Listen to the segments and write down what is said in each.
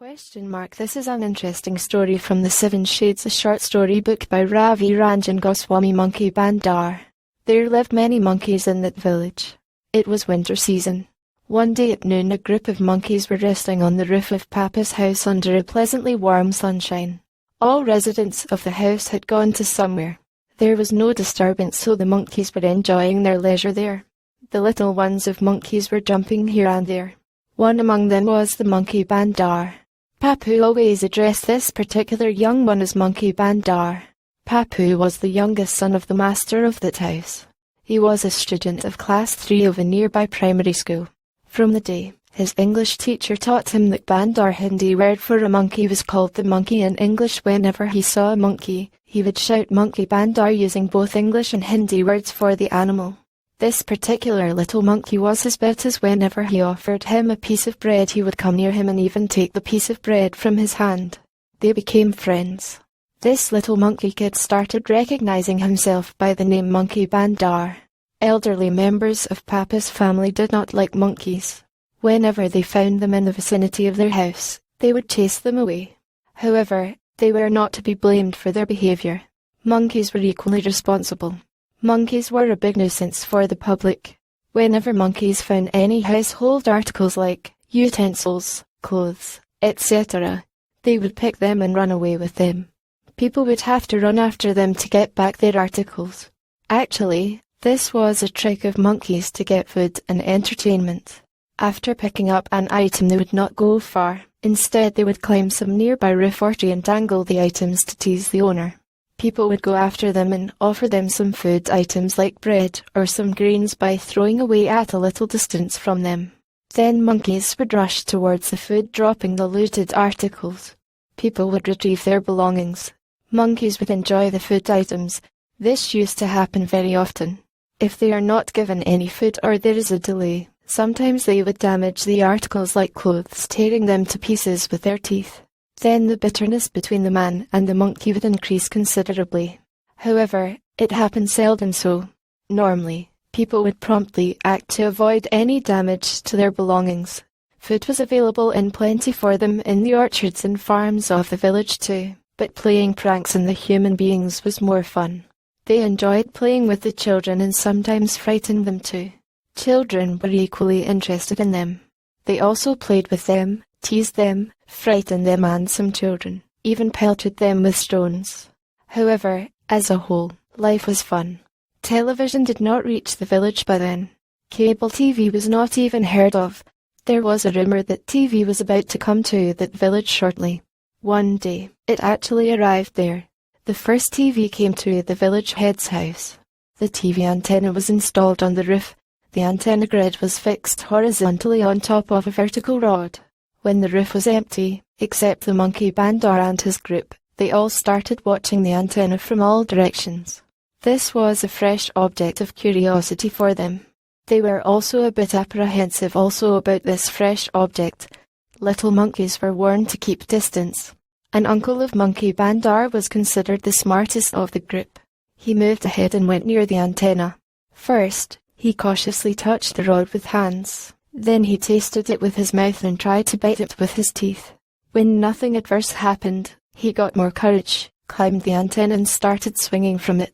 This is an interesting story from the 7 Shades, a short story book by Ravi Ranjan Goswami. Monkey Bandar. There lived many monkeys in that village. It was winter season. One day at noon, a group of monkeys were resting on the roof of Papa's house under a pleasantly warm sunshine. All residents of the house had gone to somewhere. There was no disturbance, so the monkeys were enjoying their leisure there. The little ones of monkeys were jumping here and there. One among them was the monkey Bandar. Papu always addressed this particular young one as Monkey Bandar. Papu was the youngest son of the master of that house. He was a student of class 3 of a nearby primary school. From the day his English teacher taught him that Bandar Hindi word for a monkey was called the monkey in English, whenever he saw a monkey, he would shout Monkey Bandar, using both English and Hindi words for the animal. This particular little monkey was his pet, as whenever he offered him a piece of bread he would come near him and even take the piece of bread from his hand. They became friends. This little monkey kid started recognizing himself by the name Monkey Bandar. Elderly members of Papa's family did not like monkeys. Whenever they found them in the vicinity of their house, they would chase them away. However, they were not to be blamed for their behavior. Monkeys were equally responsible. Monkeys were a big nuisance for the public. Whenever monkeys found any household articles like utensils, clothes, etc., they would pick them and run away with them. People would have to run after them to get back their articles. Actually, this was a trick of monkeys to get food and entertainment. After picking up an item, they would not go far. Instead, they would climb some nearby roof or tree and dangle the items to tease the owner. People would go after them and offer them some food items like bread or some grains by throwing away at a little distance from them. Then monkeys would rush towards the food, dropping the looted articles. People would retrieve their belongings. Monkeys would enjoy the food items. This used to happen very often. If they are not given any food or there is a delay, sometimes they would damage the articles like clothes, tearing them to pieces with their teeth. Then the bitterness between the man and the monkey would increase considerably. However, it happened seldom so. Normally, people would promptly act to avoid any damage to their belongings. Food was available in plenty for them in the orchards and farms of the village too, but playing pranks on the human beings was more fun. They enjoyed playing with the children and sometimes frightened them too. Children were equally interested in them. They also played with them, teased them, frightened them, and some children even pelted them with stones. However, as a whole, life was fun. Television did not reach the village by then. Cable TV was not even heard of. There was a rumor that TV was about to come to that village shortly. One day, it actually arrived there. The first TV came to the village head's house. The TV antenna was installed on the roof. The antenna grid was fixed horizontally on top of a vertical rod. When the roof was empty, except the monkey Bandar and his group, they all started watching the antenna from all directions. This was a fresh object of curiosity for them. They were also a bit apprehensive also about this fresh object. Little monkeys were warned to keep distance. An uncle of Monkey Bandar was considered the smartest of the group. He moved ahead and went near the antenna. First, he cautiously touched the rod with hands. Then he tasted it with his mouth and tried to bite it with his teeth. When nothing adverse happened, he got more courage, climbed the antenna and started swinging from it.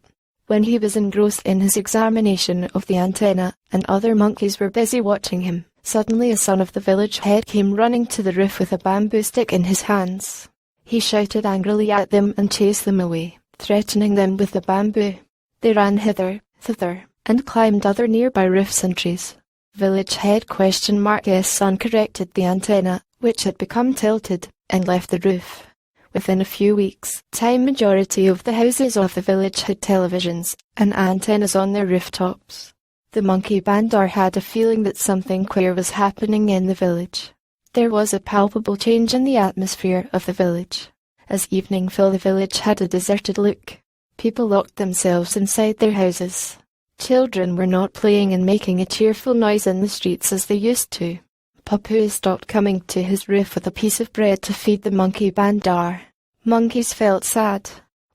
When he was engrossed in his examination of the antenna, and other monkeys were busy watching him, suddenly a son of the village head came running to the roof with a bamboo stick in his hands. He shouted angrily at them and chased them away, threatening them with the bamboo. They ran hither, thither, and climbed other nearby roofs and trees. Village head S son corrected the antenna, which had become tilted, and left the roof. Within a few weeks' time, majority of the houses of the village had televisions and antennas on their rooftops. The monkey Bandar had a feeling that something queer was happening in the village. There was a palpable change in the atmosphere of the village. As evening fell, the village had a deserted look. People locked themselves inside their houses. Children were not playing and making a cheerful noise in the streets as they used to. Papu stopped coming to his roof with a piece of bread to feed the monkey Bandar. Monkeys felt sad.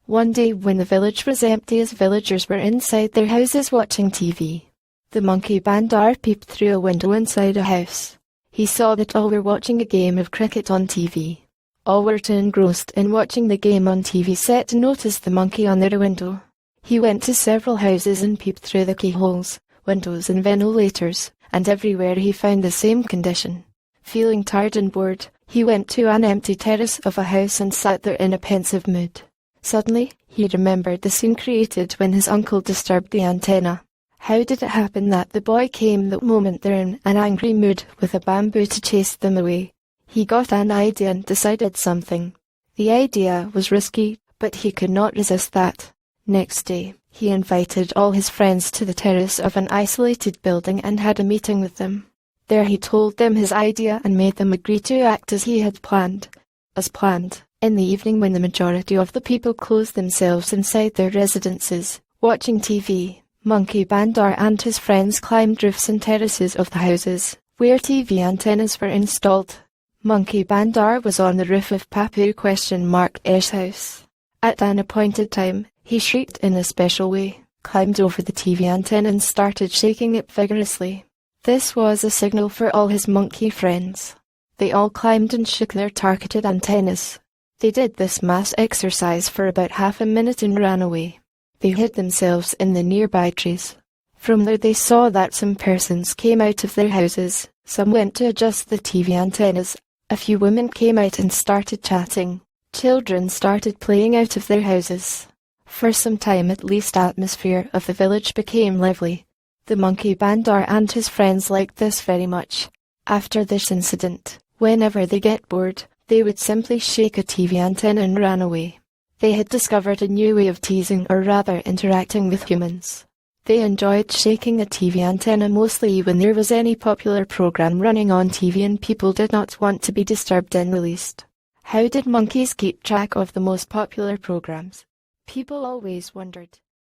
One day when the village was empty, as villagers were inside their houses watching TV, the monkey Bandar peeped through a window inside a house. He saw that all were watching a game of cricket on TV. All were too engrossed in watching the game on TV set to notice the monkey on their window. He went to several houses and peeped through the keyholes, windows and ventilators, and everywhere he found the same condition. Feeling tired and bored, he went to an empty terrace of a house and sat there in a pensive mood. Suddenly, he remembered the scene created when his uncle disturbed the antenna. How did it happen that the boy came that moment there in an angry mood with a bamboo to chase them away? He got an idea and decided something. The idea was risky, but he could not resist that. Next day, he invited all his friends to the terrace of an isolated building and had a meeting with them. There he told them his idea and made them agree to act as he had planned. As planned, in the evening when the majority of the people closed themselves inside their residences, watching TV, Monkey Bandar and his friends climbed roofs and terraces of the houses, where TV antennas were installed. Monkey Bandar was on the roof of Papu?'s house. At an appointed time, he shrieked in a special way, climbed over the TV antenna and started shaking it vigorously. This was a signal for all his monkey friends. They all climbed and shook their targeted antennas. They did this mass exercise for about half a minute and ran away. They hid themselves in the nearby trees. From there they saw that some persons came out of their houses, some went to adjust the TV antennas, a few women came out and started chatting, children started playing out of their houses. For some time at least the atmosphere of the village became lively. The Monkey Bandar and his friends liked this very much. After this incident, whenever they get bored, they would simply shake a TV antenna and run away. They had discovered a new way of teasing or rather interacting with humans. They enjoyed shaking a TV antenna mostly when there was any popular program running on TV and people did not want to be disturbed in the least. How did monkeys keep track of the most popular programs? People always wondered.